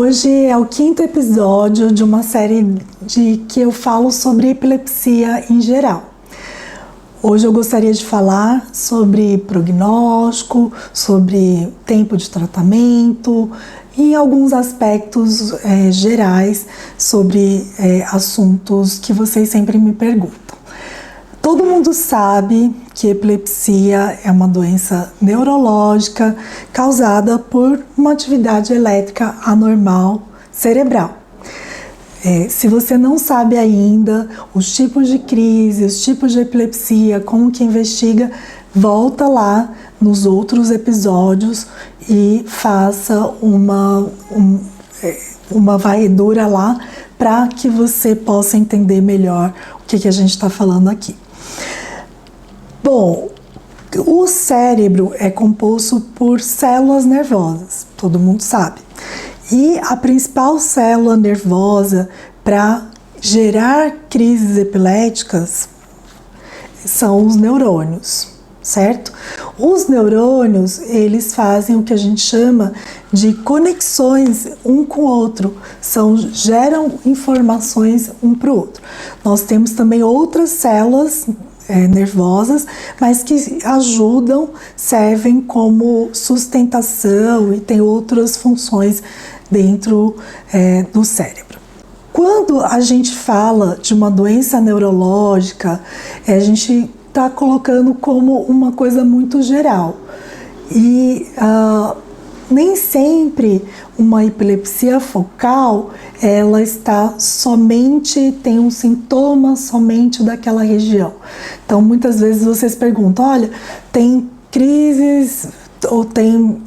Hoje é o 5º episódio de uma série que eu falo sobre epilepsia em geral. Hoje eu gostaria de falar sobre prognóstico, sobre tempo de tratamento e alguns aspectos gerais sobre assuntos que vocês sempre me perguntam. Todo mundo sabe que epilepsia é uma doença neurológica causada por uma atividade elétrica anormal cerebral. Se você não sabe ainda os tipos de crise, os tipos de epilepsia, como que investiga, volta lá nos outros episódios e faça uma varredura lá para que você possa entender melhor o que a gente está falando aqui. Bom, o cérebro é composto por células nervosas, todo mundo sabe. E a principal célula nervosa para gerar crises epiléticas são os neurônios, certo? Os neurônios, eles fazem o que a gente chama de conexões um com o outro, geram informações um para o outro. Nós temos também outras células nervosas, mas que ajudam, servem como sustentação e tem outras funções dentro do cérebro. Quando a gente fala de uma doença neurológica, a gente está colocando como uma coisa muito geral e nem sempre uma epilepsia focal ela tem um sintoma somente daquela região. Então muitas vezes vocês perguntam, olha, tem crises ou tem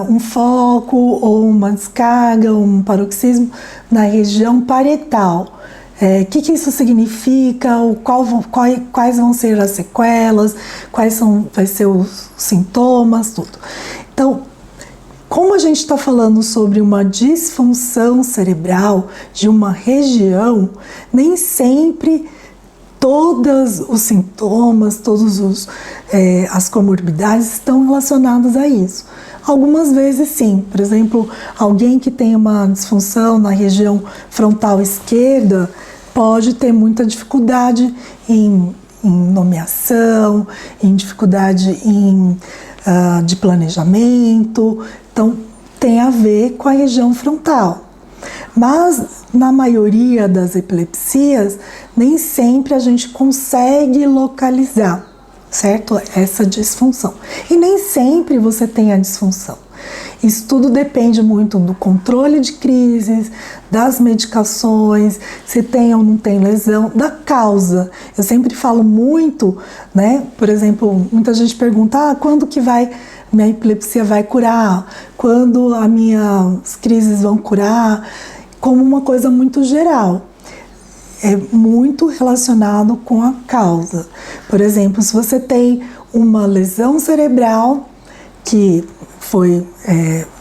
um foco ou uma descarga, um paroxismo na região parietal. O que isso significa? Quais vão ser as sequelas? Vai ser os sintomas, tudo. Então, como a gente está falando sobre uma disfunção cerebral de uma região, nem sempre todos os sintomas, as comorbidades estão relacionadas a isso. Algumas vezes sim, por exemplo, alguém que tem uma disfunção na região frontal esquerda pode ter muita dificuldade em nomeação, em dificuldade de planejamento, então tem a ver com a região frontal. Mas na maioria das epilepsias, nem sempre a gente consegue localizar, certo? Essa disfunção. E nem sempre você tem a disfunção. Isso tudo depende muito do controle de crises, das medicações, se tem ou não tem lesão, da causa. Eu sempre falo muito, né? Por exemplo, muita gente pergunta, quando que minha epilepsia vai curar? Quando as minhas crises vão curar? Como uma coisa muito geral. É muito relacionado com a causa. Por exemplo, se você tem uma lesão cerebral que foi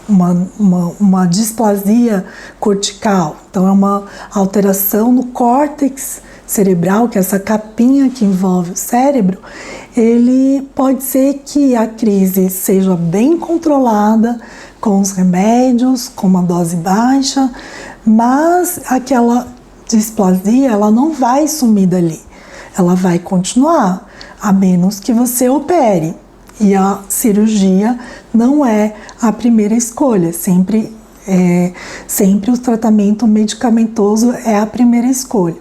uma displasia cortical, então é uma alteração no córtex cerebral, que é essa capinha que envolve o cérebro, ele pode ser que a crise seja bem controlada com os remédios, com uma dose baixa, mas aquela displasia ela não vai sumir dali, ela vai continuar, a menos que você opere. E a cirurgia não é a primeira escolha, sempre o tratamento medicamentoso é a primeira escolha.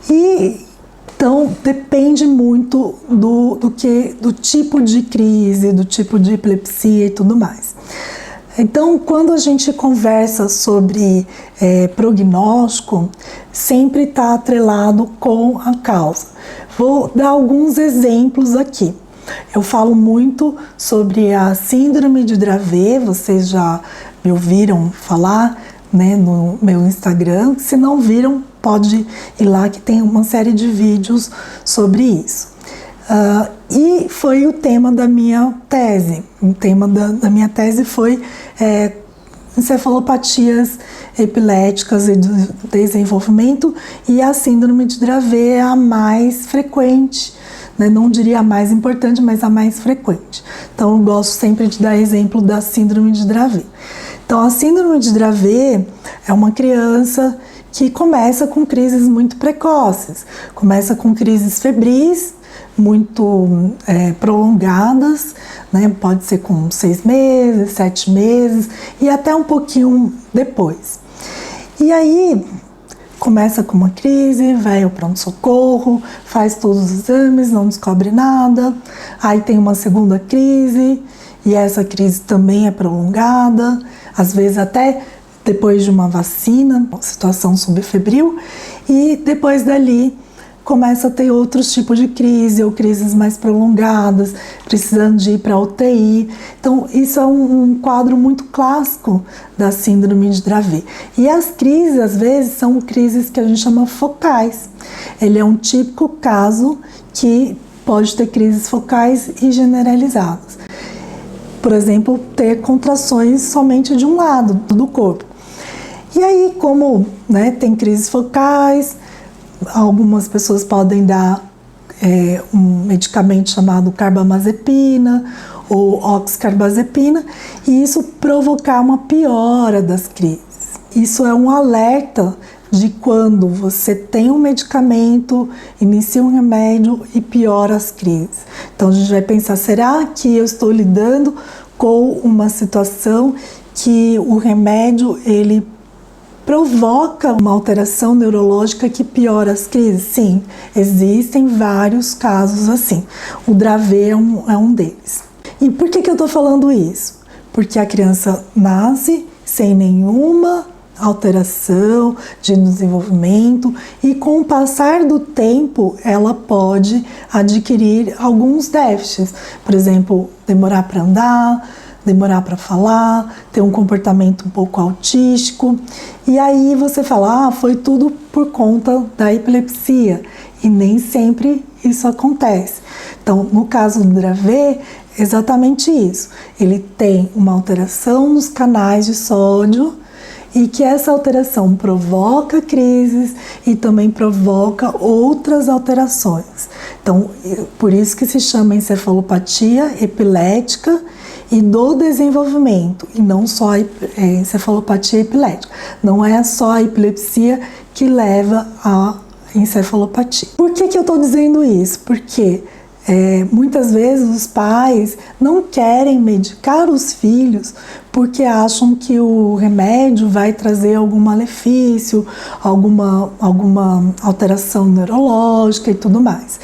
E então depende muito do tipo de crise, do tipo de epilepsia e tudo mais. Então, quando a gente conversa sobre prognóstico, sempre está atrelado com a causa. Vou dar alguns exemplos aqui. Eu falo muito sobre a síndrome de Dravet, vocês já me ouviram falar, né, no meu Instagram. Se não viram, pode ir lá que tem uma série de vídeos sobre isso. E foi o tema da minha tese. O tema da minha tese foi encefalopatias epiléticas e do desenvolvimento, e a síndrome de Dravet é a mais frequente né? Não diria a mais importante, mas a mais frequente. Então, eu gosto sempre de dar exemplo da síndrome de Dravet. Então, a síndrome de Dravet é uma criança que começa com crises muito precoces, começa com crises febris, muito prolongadas, né? Pode ser com 6 meses, 7 meses e até um pouquinho depois. E aí, começa com uma crise, vai ao pronto-socorro, faz todos os exames, não descobre nada, aí tem uma segunda crise, e essa crise também é prolongada, às vezes até depois de uma vacina, situação subfebril, e depois dali começa a ter outros tipos de crise, ou crises mais prolongadas, precisando de ir para a UTI. Então, isso é um quadro muito clássico da síndrome de Dravet. E as crises, às vezes, são crises que a gente chama focais. Ele é um típico caso que pode ter crises focais e generalizadas. Por exemplo, ter contrações somente de um lado do corpo. E aí, como, né, tem crises focais, algumas pessoas podem dar um medicamento chamado carbamazepina ou oxcarbazepina e isso provocar uma piora das crises. Isso é um alerta de quando você tem um medicamento, inicia um remédio e piora as crises. Então a gente vai pensar, será que eu estou lidando com uma situação que o remédio ele provoca uma alteração neurológica que piora as crises? Sim, existem vários casos assim. O Dravet é um deles. E por que eu estou falando isso? Porque a criança nasce sem nenhuma alteração de desenvolvimento e com o passar do tempo ela pode adquirir alguns déficits. Por exemplo, demorar para andar, demorar para falar, ter um comportamento um pouco autístico. E aí você fala, foi tudo por conta da epilepsia. E nem sempre isso acontece. Então, no caso do Dravet, exatamente isso. Ele tem uma alteração nos canais de sódio e que essa alteração provoca crises e também provoca outras alterações. Então, por isso que se chama encefalopatia epilética e do desenvolvimento, e não só a encefalopatia epilética. Não é só a epilepsia que leva à encefalopatia. Por que eu estou dizendo isso? Porque muitas vezes os pais não querem medicar os filhos porque acham que o remédio vai trazer algum malefício, alguma alteração neurológica e tudo mais.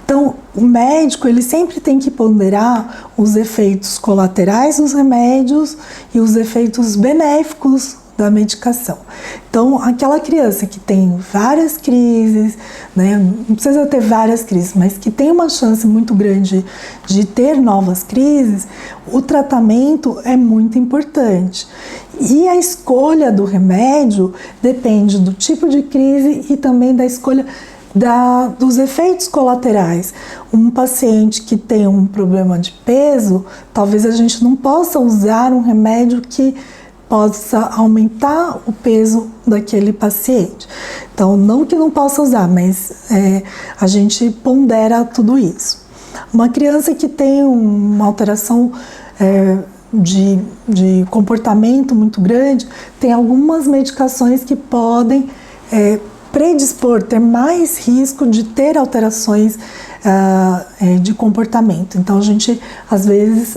Então, o médico ele sempre tem que ponderar os efeitos colaterais dos remédios e os efeitos benéficos da medicação. Então, aquela criança que tem várias crises, né, não precisa ter várias crises, mas que tem uma chance muito grande de ter novas crises, o tratamento é muito importante. E a escolha do remédio depende do tipo de crise e também da escolha dos efeitos colaterais. Um paciente que tem um problema de peso, talvez a gente não possa usar um remédio que possa aumentar o peso daquele paciente. Então, não que não possa usar, mas a gente pondera tudo isso. Uma criança que tem uma alteração de comportamento muito grande, tem algumas medicações que podem predispor, ter mais risco de ter alterações de comportamento. Então, a gente, às vezes,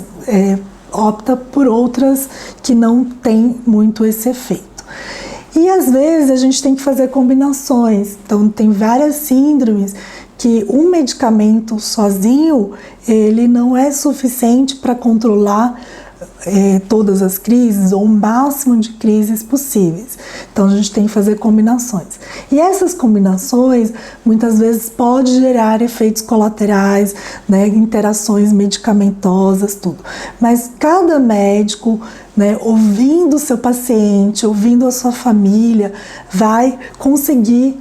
opta por outras que não tem muito esse efeito. E, às vezes, a gente tem que fazer combinações. Então, tem várias síndromes que um medicamento sozinho, ele não é suficiente para controlar todas as crises ou o máximo de crises possíveis. Então a gente tem que fazer combinações. E essas combinações muitas vezes podem gerar efeitos colaterais, né, interações medicamentosas, tudo. Mas cada médico, né, ouvindo o seu paciente, ouvindo a sua família, vai conseguir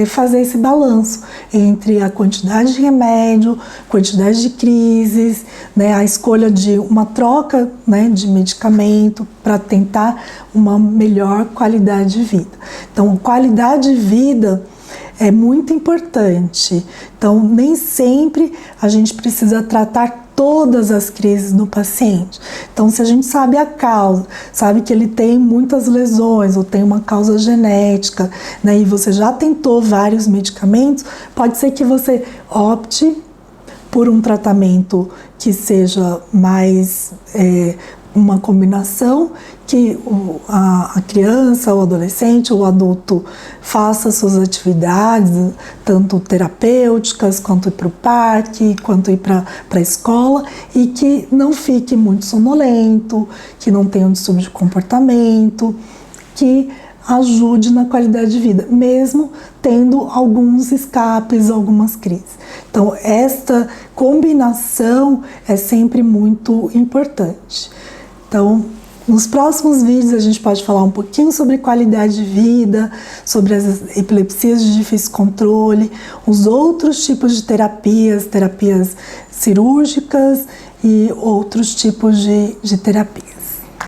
fazer esse balanço entre a quantidade de remédio, quantidade de crises, né, a escolha de uma troca, né, de medicamento para tentar uma melhor qualidade de vida. Então, qualidade de vida é muito importante. Então, nem sempre a gente precisa tratar todas as crises no paciente. Então, se a gente sabe a causa, sabe que ele tem muitas lesões ou tem uma causa genética, né, e você já tentou vários medicamentos, pode ser que você opte por um tratamento que seja mais uma combinação, que a criança, o adolescente, o adulto faça suas atividades, tanto terapêuticas, quanto ir para o parque, quanto ir para a escola, e que não fique muito sonolento, que não tenha um distúrbio de comportamento, que ajude na qualidade de vida, mesmo tendo alguns escapes, algumas crises. Então, esta combinação é sempre muito importante. Então, nos próximos vídeos a gente pode falar um pouquinho sobre qualidade de vida, sobre as epilepsias de difícil controle, os outros tipos de terapias cirúrgicas e outros tipos de terapias.